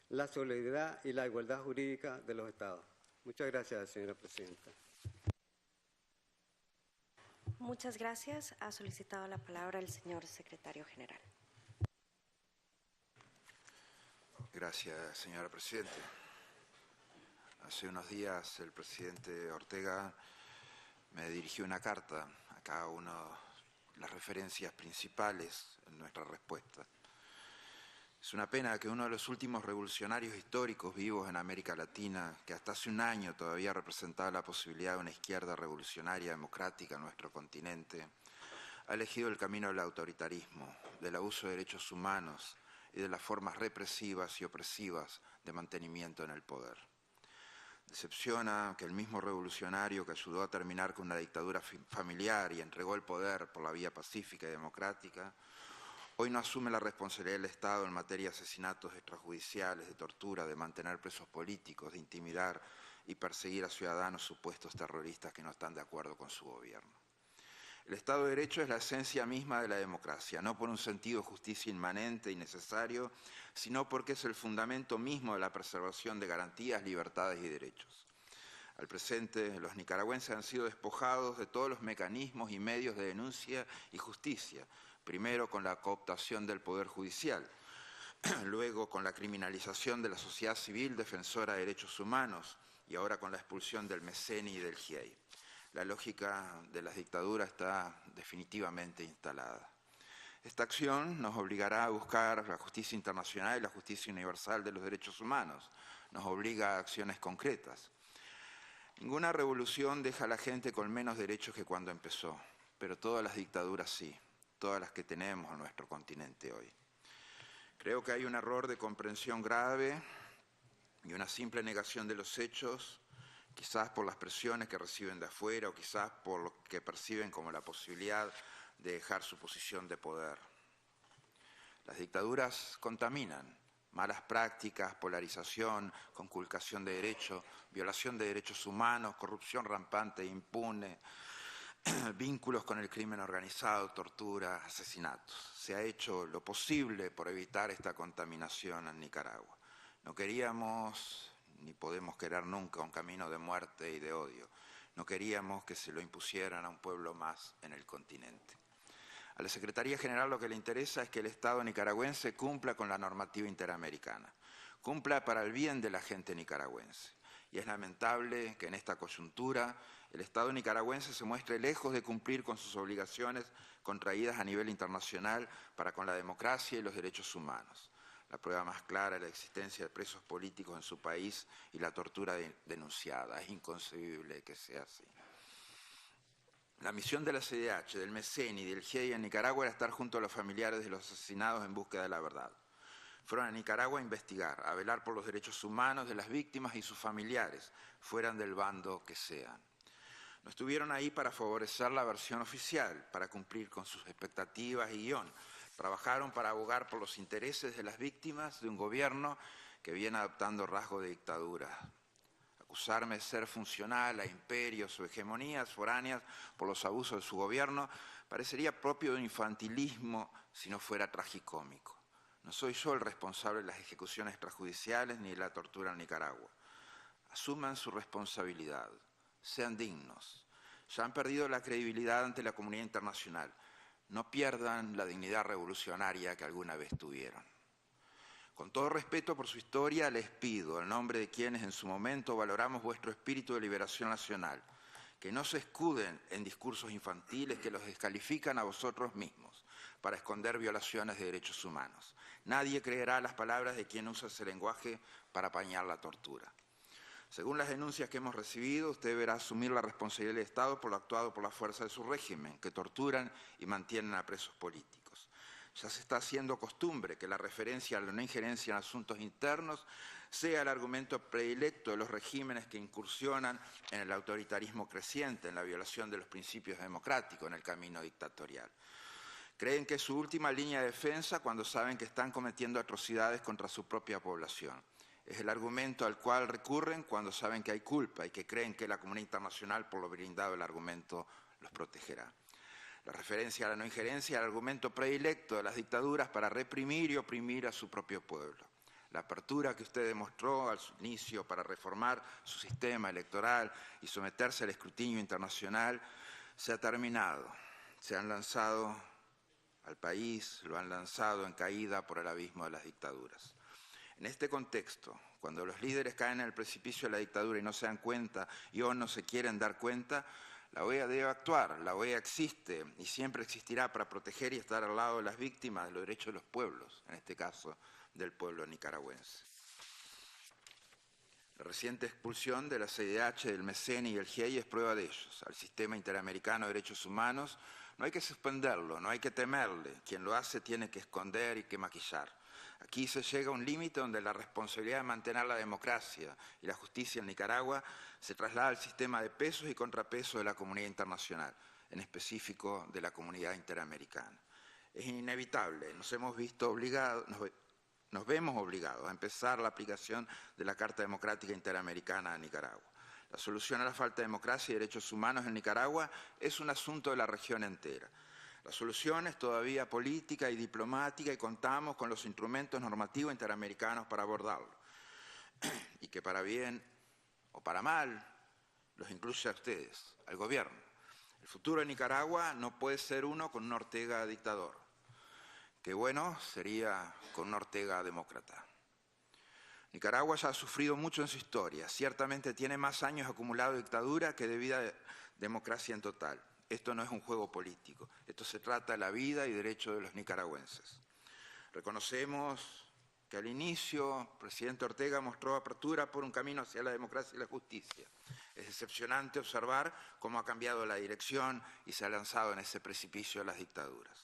Speaker 5: la solidaridad y la igualdad jurídica de los Estados. Muchas gracias, señora presidenta.
Speaker 2: Muchas gracias. Ha solicitado la palabra el señor secretario general.
Speaker 8: Gracias, señora Presidenta. Hace unos días el presidente Ortega me dirigió una carta a cada una de las referencias principales en nuestra respuesta. Es una pena que uno de los últimos revolucionarios históricos vivos en América Latina, que hasta hace un año todavía representaba la posibilidad de una izquierda revolucionaria democrática en nuestro continente, ha elegido el camino del autoritarismo, del abuso de derechos humanos y de las formas represivas y opresivas de mantenimiento en el poder. Decepciona que el mismo revolucionario que ayudó a terminar con una dictadura familiar y entregó el poder por la vía pacífica y democrática, hoy no asume la responsabilidad del Estado en materia de asesinatos extrajudiciales, de tortura, de mantener presos políticos, de intimidar y perseguir a ciudadanos supuestos terroristas que no están de acuerdo con su gobierno. El Estado de Derecho es la esencia misma de la democracia, no por un sentido de justicia inmanente y necesario, sino porque es el fundamento mismo de la preservación de garantías, libertades y derechos. Al presente, los nicaragüenses han sido despojados de todos los mecanismos y medios de denuncia y justicia, primero con la cooptación del Poder Judicial, luego con la criminalización de la sociedad civil defensora de derechos humanos y ahora con la expulsión del MECENI y del GIEI. La lógica de las dictaduras está definitivamente instalada. Esta acción nos obligará a buscar la justicia internacional y la justicia universal de los derechos humanos. Nos obliga a acciones concretas. Ninguna revolución deja a la gente con menos derechos que cuando empezó, pero todas las dictaduras sí, todas las que tenemos en nuestro continente hoy. Creo que hay un error de comprensión grave y una simple negación de los hechos, quizás por las presiones que reciben de afuera o quizás por lo que perciben como la posibilidad de dejar su posición de poder. Las dictaduras contaminan. Malas prácticas, polarización, conculcación de derechos, violación de derechos humanos, corrupción rampante e impune, vínculos con el crimen organizado, tortura, asesinatos. Se ha hecho lo posible por evitar esta contaminación en Nicaragua. No queríamos ni podemos querer nunca un camino de muerte y de odio. No queríamos que se lo impusieran a un pueblo más en el continente. A la Secretaría General lo que le interesa es que el Estado nicaragüense cumpla con la normativa interamericana, cumpla para el bien de la gente nicaragüense. Y es lamentable que en esta coyuntura el Estado nicaragüense se muestre lejos de cumplir con sus obligaciones contraídas a nivel internacional para con la democracia y los derechos humanos. La prueba más clara es la existencia de presos políticos en su país y la tortura denunciada. Es inconcebible que sea así. La misión de la CIDH, del MECENI y del GIEI en Nicaragua era estar junto a los familiares de los asesinados en búsqueda de la verdad. Fueron a Nicaragua a investigar, a velar por los derechos humanos de las víctimas y sus familiares, fueran del bando que sean. No estuvieron ahí para favorecer la versión oficial, para cumplir con sus expectativas y guión. Trabajaron para abogar por los intereses de las víctimas de un gobierno que viene adoptando rasgos de dictadura. Acusarme de ser funcional a imperios o hegemonías foráneas por los abusos de su gobierno parecería propio de un infantilismo si no fuera tragicómico. No soy yo el responsable de las ejecuciones extrajudiciales ni de la tortura en Nicaragua. Asuman su responsabilidad, sean dignos. Ya han perdido la credibilidad ante la comunidad internacional. No pierdan la dignidad revolucionaria que alguna vez tuvieron. Con todo respeto por su historia, les pido, en nombre de quienes en su momento valoramos vuestro espíritu de liberación nacional, que no se escuden en discursos infantiles que los descalifican a vosotros mismos para esconder violaciones de derechos humanos. Nadie creerá las palabras de quien usa ese lenguaje para apañar la tortura. Según las denuncias que hemos recibido, usted deberá asumir la responsabilidad del Estado por lo actuado por la fuerza de su régimen, que torturan y mantienen a presos políticos. Ya se está haciendo costumbre que la referencia a la no injerencia en asuntos internos sea el argumento predilecto de los regímenes que incursionan en el autoritarismo creciente, en la violación de los principios democráticos, en el camino dictatorial. Creen que es su última línea de defensa cuando saben que están cometiendo atrocidades contra su propia población. Es el argumento al cual recurren cuando saben que hay culpa y que creen que la comunidad internacional, por lo brindado el argumento, los protegerá. La referencia a la no injerencia es el argumento predilecto de las dictaduras para reprimir y oprimir a su propio pueblo. La apertura que usted demostró al inicio para reformar su sistema electoral y someterse al escrutinio internacional se ha terminado. Se han lanzado al país, lo han lanzado en caída por el abismo de las dictaduras. En En este contexto, cuando los líderes caen en el precipicio de la dictadura y no se dan cuenta y o no se quieren dar cuenta, la OEA debe actuar. La OEA existe y siempre existirá para proteger y estar al lado de las víctimas de los derechos de los pueblos, en este caso del pueblo nicaragüense. La reciente expulsión de la CIDH, del MECEN y del GIEI es prueba de ellos. Al sistema interamericano de derechos humanos no hay que suspenderlo, no hay que temerle. Quien lo hace tiene que esconder y que maquillar. Aquí se llega a un límite donde la responsabilidad de mantener la democracia y la justicia en Nicaragua se traslada al sistema de pesos y contrapesos de la comunidad internacional, en específico de la comunidad interamericana. Es inevitable, nos vemos obligados a empezar la aplicación de la Carta Democrática Interamericana a Nicaragua. La solución a la falta de democracia y derechos humanos en Nicaragua es un asunto de la región entera. La solución es todavía política y diplomática y contamos con los instrumentos normativos interamericanos para abordarlo. Y que para bien o para mal los incluye a ustedes, al gobierno. El futuro de Nicaragua no puede ser uno con un Ortega dictador. Qué bueno sería con un Ortega demócrata. Nicaragua ya ha sufrido mucho en su historia. Ciertamente tiene más años acumulados de dictadura que de vida de democracia en total. Esto no es un juego político. Esto se trata de la vida y derechos de los nicaragüenses. Reconocemos que al inicio el presidente Ortega mostró apertura por un camino hacia la democracia y la justicia. Es decepcionante observar cómo ha cambiado la dirección y se ha lanzado en ese precipicio de las dictaduras.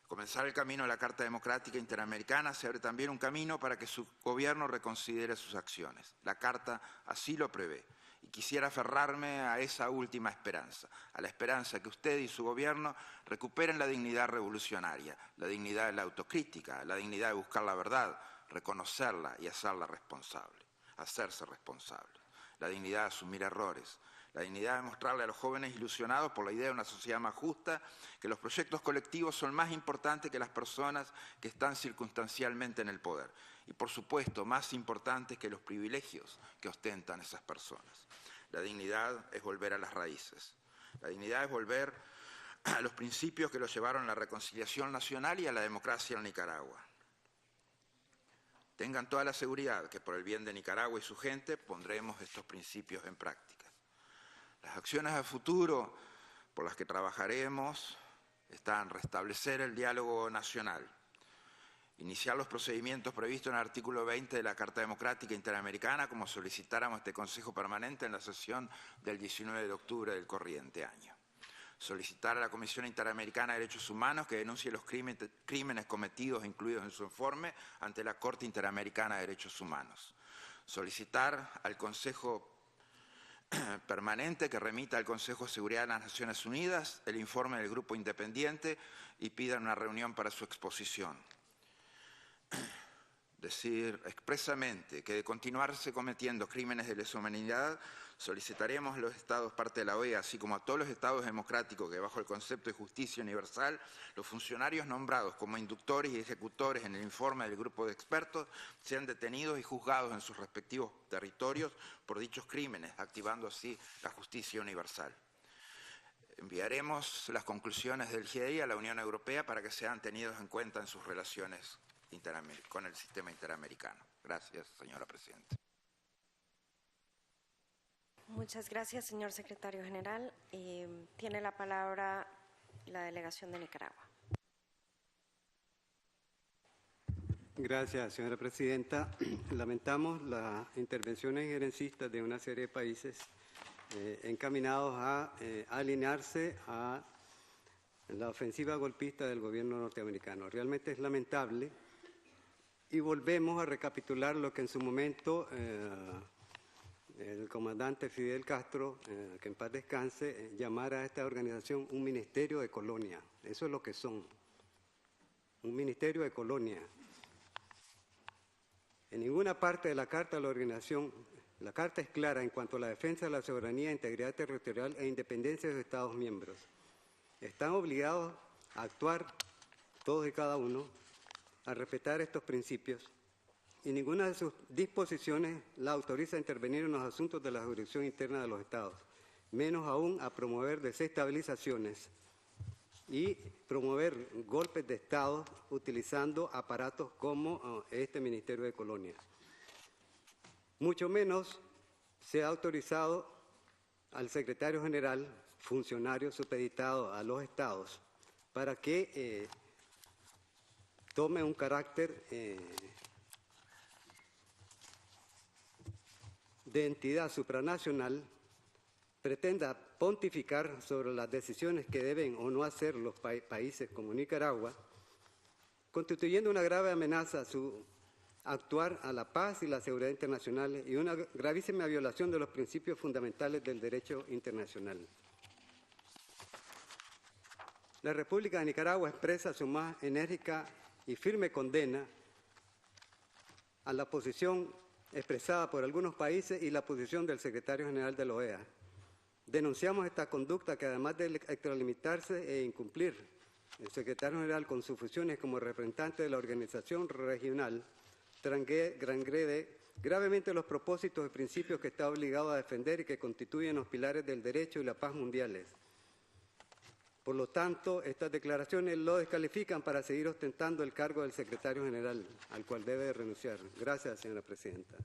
Speaker 8: Comenzar el camino de la Carta Democrática Interamericana se abre también un camino para que su gobierno reconsidere sus acciones. La Carta así lo prevé. Y quisiera aferrarme a esa última esperanza, a la esperanza que usted y su gobierno recuperen la dignidad revolucionaria, la dignidad de la autocrítica, la dignidad de buscar la verdad, reconocerla y hacerla responsable, hacerse responsable, la dignidad de asumir errores, la dignidad de mostrarle a los jóvenes ilusionados por la idea de una sociedad más justa que los proyectos colectivos son más importantes que las personas que están circunstancialmente en el poder. Y por supuesto, más importantes que los privilegios que ostentan esas personas. La dignidad es volver a las raíces. La dignidad es volver a los principios que los llevaron a la reconciliación nacional y a la democracia en Nicaragua. Tengan toda la seguridad que por el bien de Nicaragua y su gente pondremos estos principios en práctica. Las acciones a futuro por las que trabajaremos están restablecer el diálogo nacional, iniciar los procedimientos previstos en el artículo 20 de la Carta Democrática Interamericana, como solicitáramos este Consejo Permanente en la sesión del 19 de octubre del corriente año. Solicitar a la Comisión Interamericana de Derechos Humanos que denuncie los crímenes cometidos e incluidos en su informe ante la Corte Interamericana de Derechos Humanos. Solicitar al Consejo Permanente que remita al Consejo de Seguridad de las Naciones Unidas el informe del Grupo Independiente y pida una reunión para su exposición. Decir expresamente que de continuarse cometiendo crímenes de lesa humanidad, solicitaremos a los Estados parte de la OEA, así como a todos los Estados democráticos que bajo el concepto de justicia universal, los funcionarios nombrados como inductores y ejecutores en el informe del grupo de expertos sean detenidos y juzgados en sus respectivos territorios por dichos crímenes, activando así la justicia universal. Enviaremos las conclusiones del GIEI a la Unión Europea para que sean tenidos en cuenta en sus relaciones con el sistema interamericano. Gracias, señora presidenta.
Speaker 2: Muchas gracias, señor secretario general. Tiene la palabra la delegación de Nicaragua.
Speaker 5: Gracias, señora presidenta. Lamentamos las intervenciones injerencistas de una serie de países encaminados a alinearse a la ofensiva golpista del gobierno norteamericano. Realmente es lamentable y volvemos a recapitular lo que en su momento el comandante Fidel Castro, que en paz descanse, llamara a esta organización un ministerio de colonia. Eso es lo que son, un ministerio de colonia. En ninguna parte de la Carta de la organización, la Carta es clara en cuanto a la defensa de la soberanía, integridad territorial e independencia de los Estados miembros. Están obligados a actuar, todos y cada uno, a respetar estos principios y ninguna de sus disposiciones la autoriza a intervenir en los asuntos de la jurisdicción interna de los Estados, menos aún a promover desestabilizaciones y promover golpes de Estado utilizando aparatos como este Ministerio de Colonias. Mucho menos se ha autorizado al secretario general, funcionario supeditado a los estados, para que tome un carácter de entidad supranacional, pretenda pontificar sobre las decisiones que deben o no hacer los países como Nicaragua, constituyendo una grave amenaza a su actuar a la paz y la seguridad internacionales y una gravísima violación de los principios fundamentales del derecho internacional. La República de Nicaragua expresa su más enérgica y firme condena a la posición expresada por algunos países y la posición del secretario general de la OEA. Denunciamos esta conducta que, además de extralimitarse e incumplir el secretario general con sus funciones como representante de la organización regional, transgrede gravemente los propósitos y principios que está obligado a defender y que constituyen los pilares del derecho y la paz mundiales. Por lo tanto, estas declaraciones lo descalifican para seguir ostentando el cargo del secretario general, al cual debe de renunciar. Gracias, señora presidenta.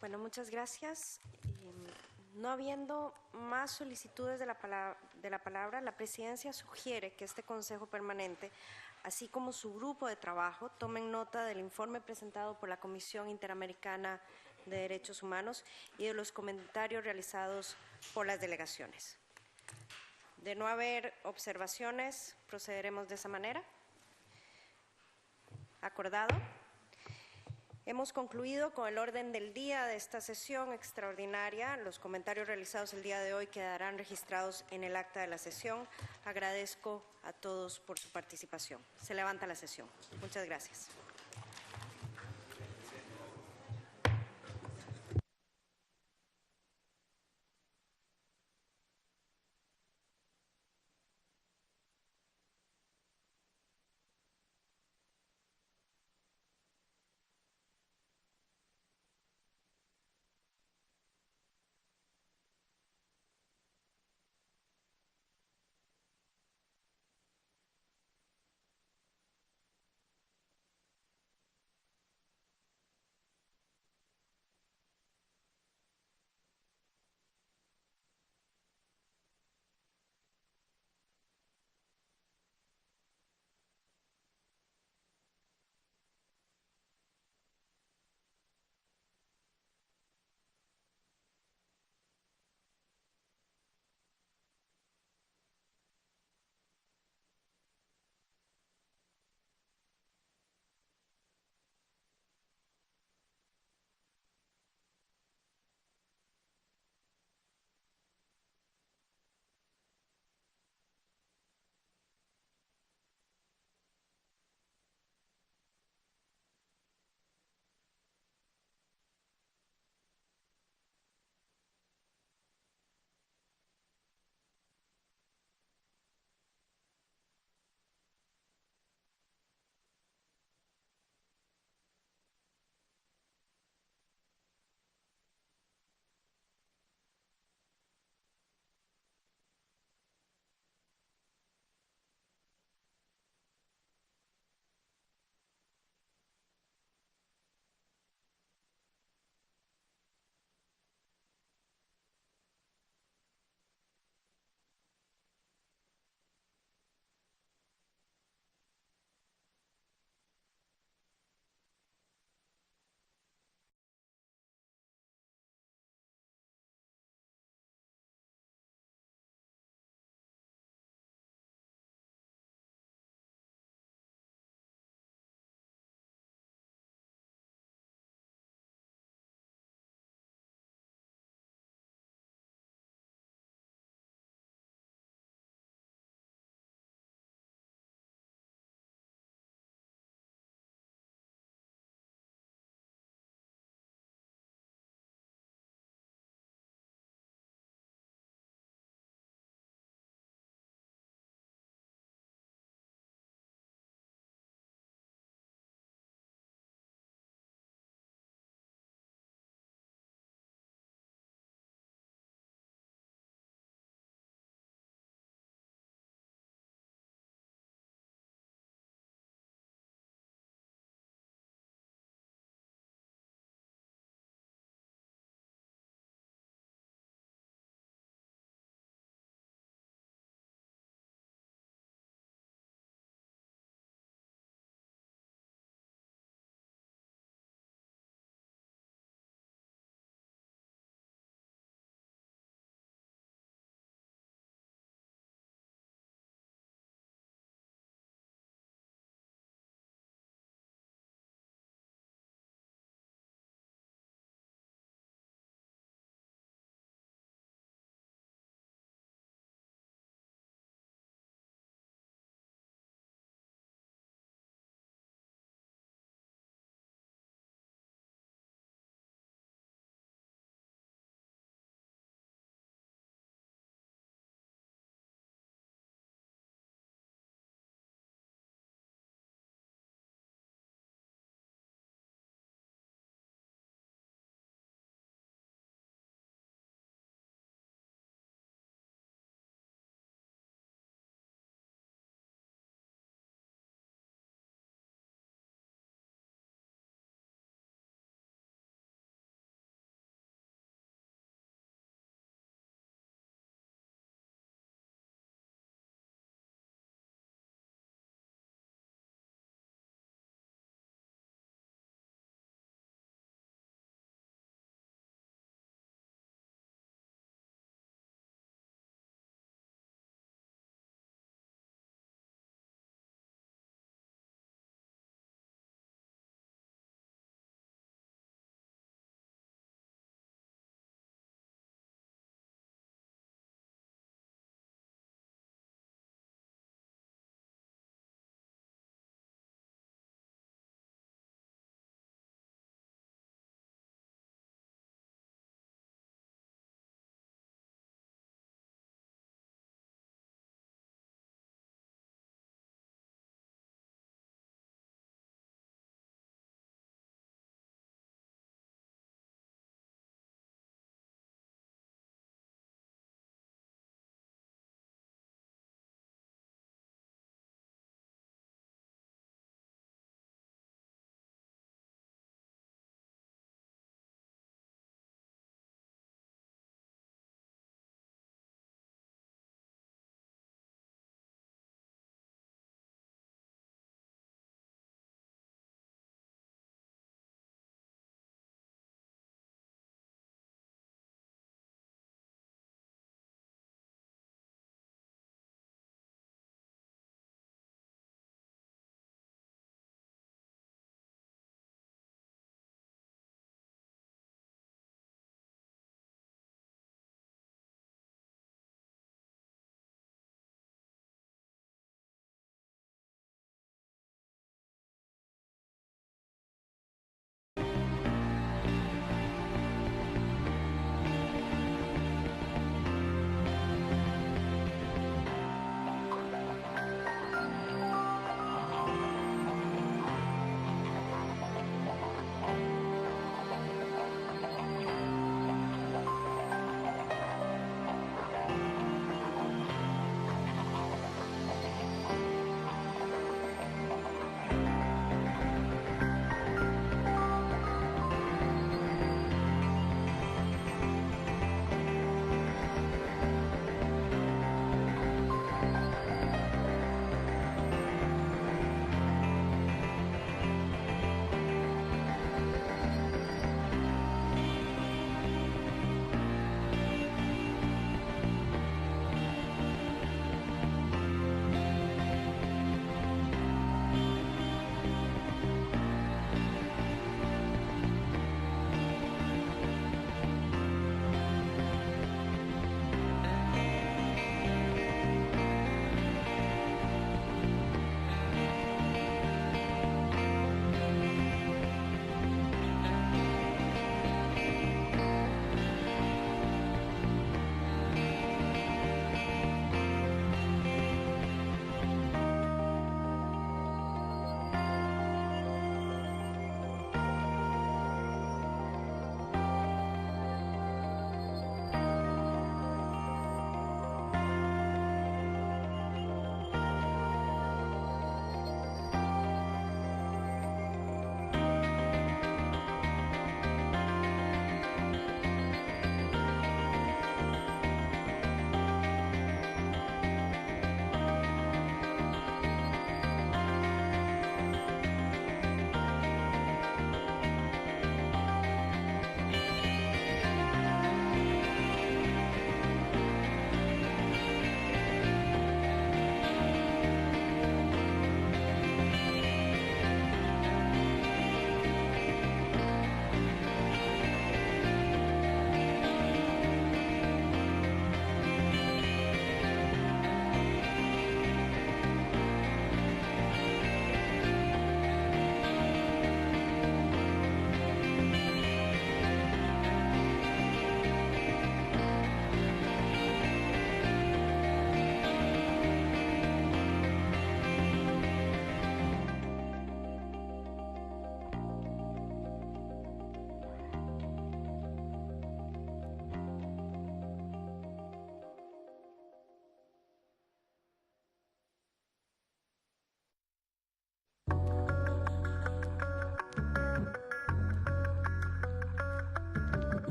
Speaker 2: Bueno, muchas gracias. No habiendo más solicitudes de la palabra, la Presidencia sugiere que este Consejo Permanente, así como su grupo de trabajo, tomen nota del informe presentado por la Comisión Interamericana de Derechos Humanos y de los comentarios realizados por las delegaciones. De no haber observaciones, procederemos de esa manera. Acordado. Hemos concluido con el orden del día de esta sesión extraordinaria. Los comentarios realizados el día de hoy quedarán registrados en el acta de la sesión. Agradezco a todos por su participación. Se levanta la sesión. Muchas gracias.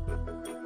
Speaker 9: Gracias.